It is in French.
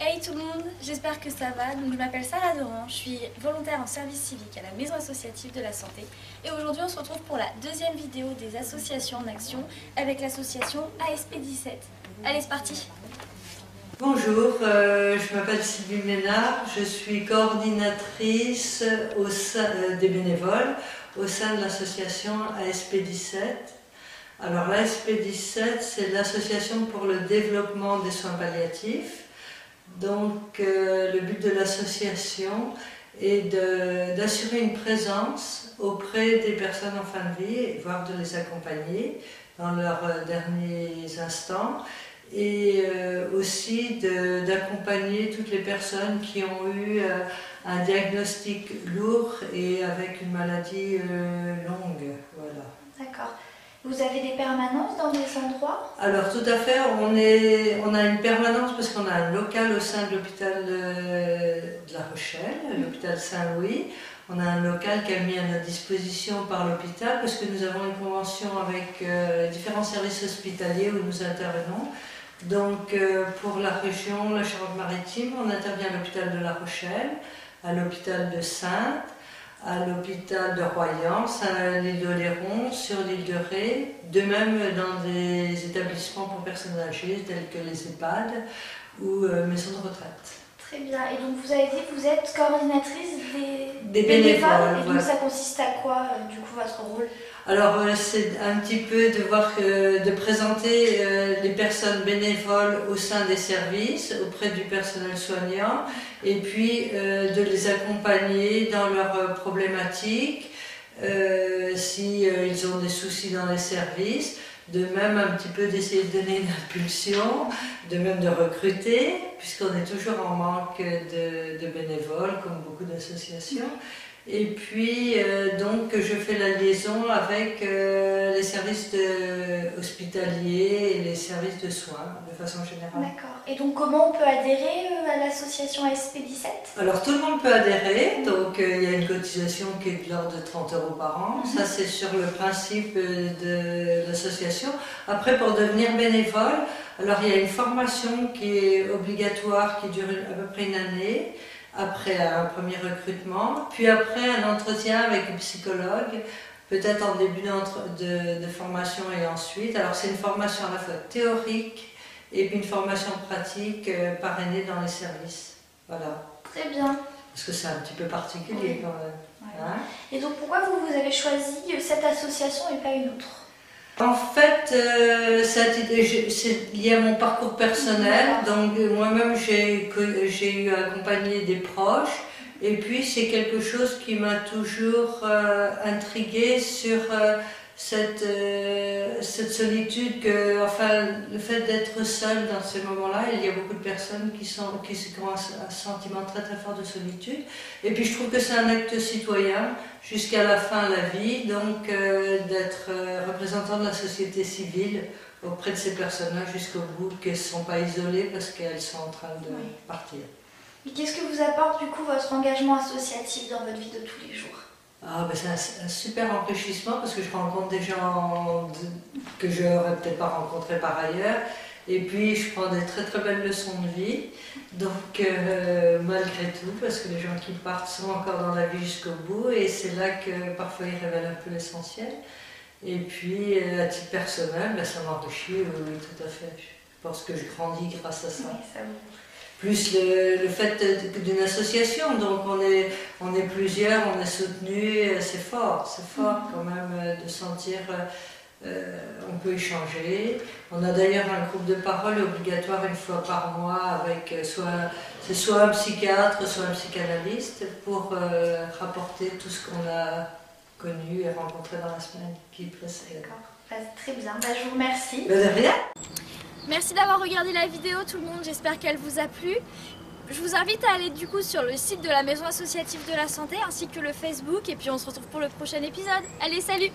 Hey tout le monde, j'espère que ça va. Donc, je m'appelle Sarah Doran, je suis volontaire en service civique à la Maison associative de la santé. Et aujourd'hui, on se retrouve pour la deuxième vidéo des associations en action avec l'association ASP17. Allez, c'est parti. Bonjour, je m'appelle Sylvie Ménard, je suis coordinatrice des bénévoles au sein de l'association ASP17. Alors l'ASP17, c'est l'association pour le développement des soins palliatifs. Donc le but de l'association est d'assurer une présence auprès des personnes en fin de vie, voire de les accompagner dans leurs derniers instants, et aussi d'accompagner toutes les personnes qui ont eu un diagnostic lourd et avec une maladie longue. Voilà. D'accord. Vous avez des permanences dans des endroits? Alors tout à fait, on a une permanence parce qu'on a un local au sein de l'hôpital de La Rochelle, l'hôpital Saint-Louis. On a un local qui est mis à notre disposition par l'hôpital parce que nous avons une convention avec différents services hospitaliers où nous intervenons. Donc pour la région, la Charente-Maritime, on intervient à l'hôpital de La Rochelle, à l'hôpital de Saintes, à l'hôpital de Royan, à l'île d'Oléron, sur l'île de Ré, de même dans des établissements pour personnes âgées tels que les EHPAD ou maisons de retraite. Très bien. Et donc vous avez dit que vous êtes coordinatrice des bénévoles. Et donc ça consiste à quoi du coup votre rôle? Alors c'est un petit peu de présenter les personnes bénévoles au sein des services, auprès du personnel soignant, et puis de les accompagner dans leurs problématiques, si ils ont des soucis dans les services, de même un petit peu d'essayer de donner une impulsion, de même de recruter, puisqu'on est toujours en manque de bénévoles, comme beaucoup d'associations. Et puis, donc, je fais la liaison avec les services hospitaliers et les services de soins, de façon générale. D'accord. Et donc, comment on peut adhérer à l'association ASP17? Alors, tout le monde peut adhérer. Donc, il y a une cotisation qui est de l'ordre de 30 € par an. Ça, c'est sur le principe de l'association. Après, pour devenir bénévole, alors, il y a une formation qui est obligatoire, qui dure à peu près une année. Après un premier recrutement, puis après un entretien avec une psychologue, peut-être en début de formation et ensuite. Alors c'est une formation à la fois théorique et puis une formation pratique parrainée dans les services. Voilà. Très bien. Parce que c'est un petit peu particulier quand même. Ouais. Hein? Et donc pourquoi vous avez choisi cette association et pas une autre? En fait, c'est lié à mon parcours personnel. Donc moi-même, j'ai eu à accompagner des proches. Et puis, c'est quelque chose qui m'a toujours intriguée sur cette solitude, enfin, le fait d'être seule dans ces moments-là. Il y a beaucoup de personnes qui ont un sentiment très très fort de solitude. Et puis, je trouve que c'est un acte citoyen jusqu'à la fin de la vie, donc d'être représentant de la société civile auprès de ces personnes-là jusqu'au bout, qu'elles ne sont pas isolées parce qu'elles sont en train de partir. Et qu'est-ce que vous apporte du coup votre engagement associatif dans votre vie de tous les jours? C'est un super enrichissement parce que je rencontre des gens que je n'aurais peut-être pas rencontrés par ailleurs. Et puis je prends des très très belles leçons de vie, donc malgré tout, parce que les gens qui partent sont encore dans la vie jusqu'au bout, et c'est là que parfois ils révèlent un peu l'essentiel. Et puis à titre personnel, ça m'enrichit, oui, tout à fait. Je pense que je grandis grâce à ça. Oui, ça vous... Plus le fait d'une association, donc on est plusieurs, on est soutenus, c'est fort quand même de sentir... on peut échanger. On a d'ailleurs un groupe de parole obligatoire une fois par mois avec soit un psychiatre, soit un psychanalyste pour rapporter tout ce qu'on a connu et rencontré dans la semaine qui précède. D'accord, très bien. Je vous remercie. De rien. Merci d'avoir regardé la vidéo tout le monde, j'espère qu'elle vous a plu. Je vous invite à aller du coup sur le site de la Maison associative de la santé ainsi que le Facebook et puis on se retrouve pour le prochain épisode. Allez, salut!